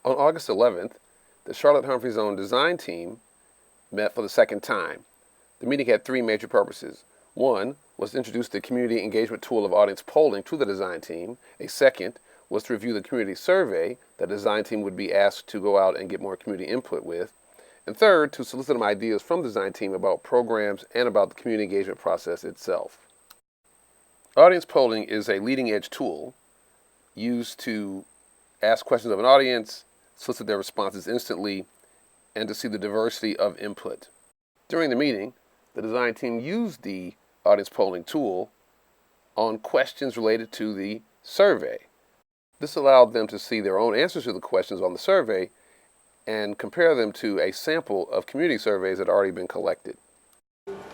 On August 11th, the Charlotte Humphrey Zone design team met for the second time. The meeting had three major purposes. One was to introduce the community engagement tool of audience polling to the design team. A second was to review the community survey that the design team would be asked to go out and get more community input with. And third, to solicit some ideas from the design team about programs and about the community engagement process itself. Audience polling is a leading-edge tool used to ask questions of an audience, solicit their responses instantly, and to see the diversity of input. During the meeting, the design team used the audience polling tool on questions related to the survey. This allowed them to see their own answers to the questions on the survey and compare them to a sample of community surveys that had already been collected.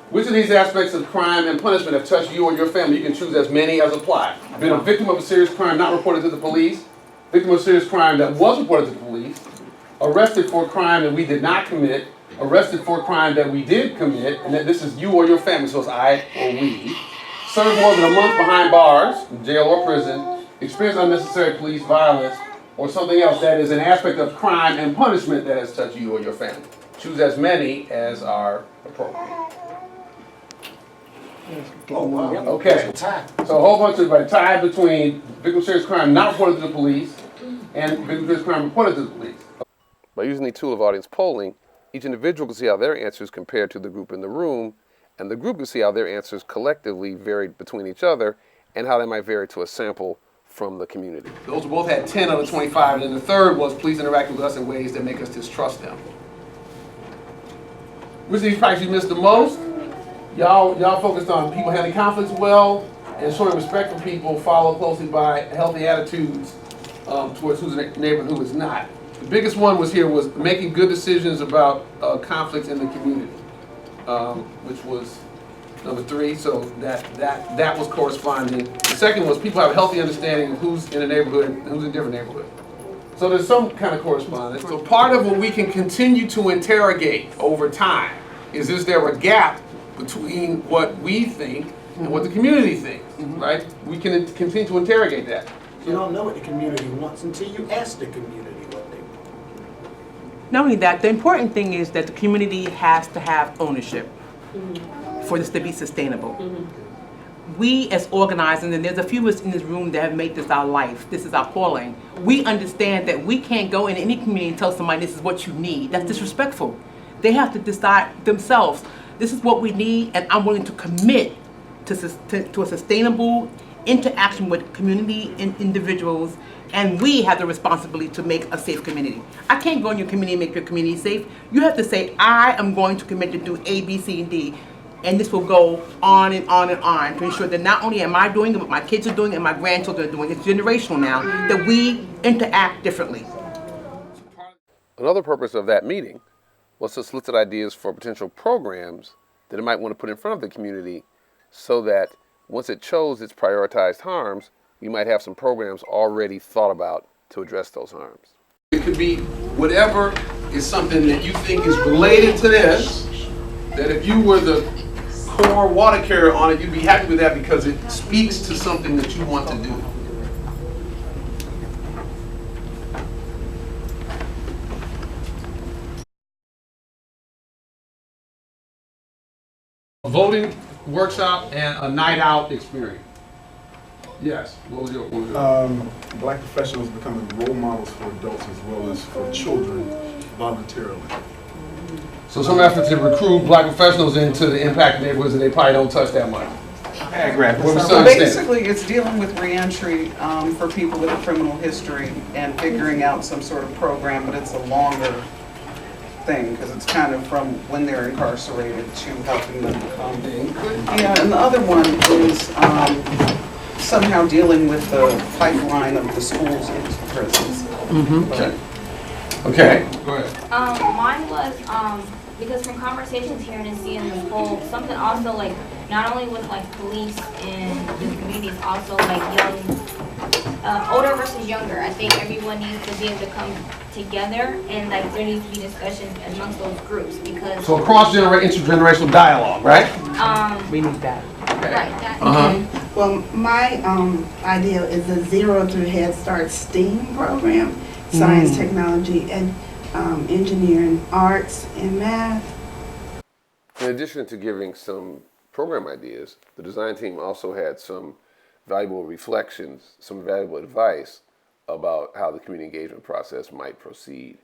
Which of these aspects of crime and punishment have touched you or your family? You can choose as many as apply. Been a victim of a serious crime not reported to the police, victim of a serious crime that was reported to the police, arrested for a crime that we did not commit, arrested for a crime that we did commit, and that this is you or your family, so it's I or we, served more than a month behind bars, in jail or prison, experienced unnecessary police violence, or something else that is an aspect of crime and punishment that has touched you or your family. Choose as many as are appropriate. Oh, wow. Okay, so a whole bunch of everybody tied between victim of serious crime not reported to the police and victim of serious crime reported to the police. By using the tool of audience polling, each individual can see how their answers compare to the group in the room, and the group can see how their answers collectively varied between each other and how they might vary to a sample from the community. Those both had 10 out of 25, and then the third was please interact with us in ways that make us distrust them. Which of these practices you missed the most? Y'all focused on people handling conflicts well and showing respect for people, followed closely by healthy attitudes towards who's in the neighborhood and who is not. The biggest one was making good decisions about conflicts in the community, which was number 3. So that was corresponding. The second was people have a healthy understanding of who's in a neighborhood and who's in a different neighborhood. So there's some kind of correspondence. So part of what we can continue to interrogate over time is there a gap between what we think and what the community thinks, right? We can continue to interrogate that. You don't know what the community wants until you ask the community what they want. Not only that, the important thing is that the community has to have ownership for this to be sustainable. We as organizers, and there's a few of us in this room that have made this our life, this is our calling, we understand that we can't go in any community and tell somebody this is what you need. That's disrespectful. They have to decide themselves, this is what we need, and I'm willing to commit to a sustainable interaction with community and individuals, and we have the responsibility to make a safe community. I can't go in your community and make your community safe. You have to say, I am going to commit to do A, B, C, and D, and this will go on and on and on to ensure that not only am I doing it, but my kids are doing it and my grandchildren are doing it. It's generational now, that we interact differently. Another purpose of that meeting was to solicit ideas for potential programs that it might want to put in front of the community so that once it chose its prioritized harms, we might have some programs already thought about to address those harms. It could be whatever is something that you think is related to this, that if you were the core water carrier on it, you'd be happy with that because it speaks to something that you want to do. A voting workshop and a night out experience. Yes. What was your Black professionals becoming role models for adults as well as for children voluntarily. So some effort to recruit black professionals into the impact neighborhoods that they probably don't touch that much. So basically, it's dealing with reentry for people with a criminal history and figuring out some sort of program, but it's a longer thing because it's kind of from when they're incarcerated to helping them become. Yeah, and the other one is somehow dealing with the pipeline of the schools into prisons. Okay. Go ahead. Mine was because from conversations here and seeing the whole something also like not only with like police and the communities, also like young, older versus younger. I think everyone needs to be able to come together and like there needs to be discussions amongst those groups because. So intergenerational dialogue, right? We need that. Okay. Right. That. Well, my idea is a 0 through Head Start STEAM program. science, technology, and engineering, arts, and math. In addition to giving some program ideas, the design team also had some valuable reflections, some valuable advice about how the community engagement process might proceed.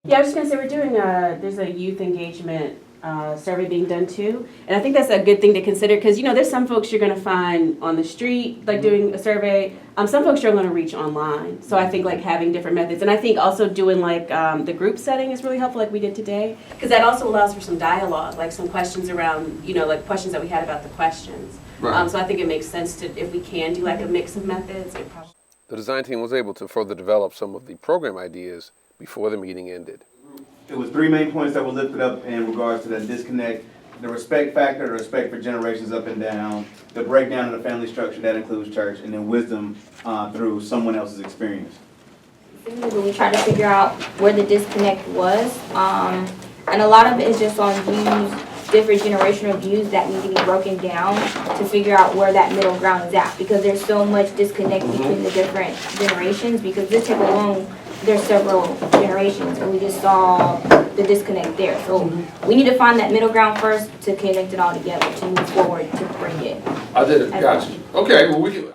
Yeah, I was just gonna say we're doing there's a youth engagement survey being done too, and I think that's a good thing to consider because there's some folks you're gonna find on the street like doing a survey. Some folks you're gonna reach online, so I think like having different methods, and I think also doing like the group setting is really helpful, like we did today, because that also allows for some dialogue, like some questions around like questions that we had about the questions. Right. So I think it makes sense to if we can do like a mix of methods. The design team was able to further develop some of the program ideas before the meeting ended. It was three main points that were lifted up in regards to that disconnect: the respect factor, the respect for generations up and down, the breakdown of the family structure that includes church, and then wisdom through someone else's experience. When we try to figure out where the disconnect was, and a lot of it is just on views, different generational views that need to be broken down to figure out where that middle ground is at, because there's so much disconnect between the different generations, because this type alone, there's several generations, and we just saw the disconnect there. So we need to find that middle ground first to connect it all together, to move forward, to bring it. I did it. Gotcha. Okay. Well, we can.